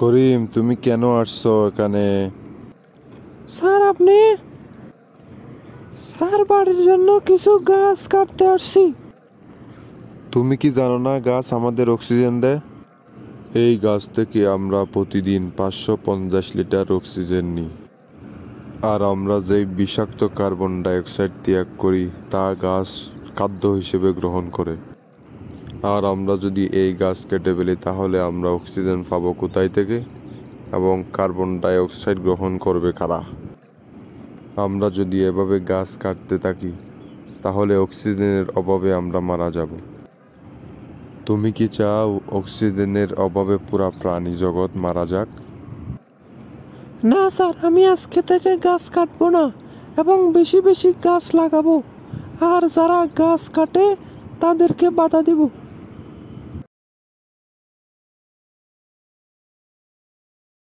করিম, তুমি কেন আসছো এখানে? স্যার স্যার বাড়ির জন্য কিছু গাছ কাটতে আসছি। তুমি কি জানো না গাছ আমাদের অক্সিজেন দেয়? এই গাছ থেকে আমরা প্রতিদিন 550 লিটার অক্সিজেন নিই। আর আমরা যে বিষাক্ত কার্বন ডাইঅক্সাইড ত্যাগ করি তা গাছ খাদ্য হিসেবে গ্রহণ করে। আর আমরা যদি এই গাছ কেটে ফেলি তাহলে আমরা অক্সিজেন পাবো কোথায় থেকে, এবং কার্বন ডাইঅক্সাইড গ্রহণ করবে কারা? আমরা যদি এভাবে গাছ কাটতে থাকি তাহলে অক্সিজেনের অভাবে আমরা মারা যাব। তুমি কি চাও অক্সিজেনের অভাবে পুরা প্রাণী জগৎ মারা যাক? না স্যার, আমি আজকে থেকে গাছ কাটবো না এবং বেশি বেশি গাছ লাগাবো। আর যারা গাছ কাটে তাদেরকে বাধা দিব।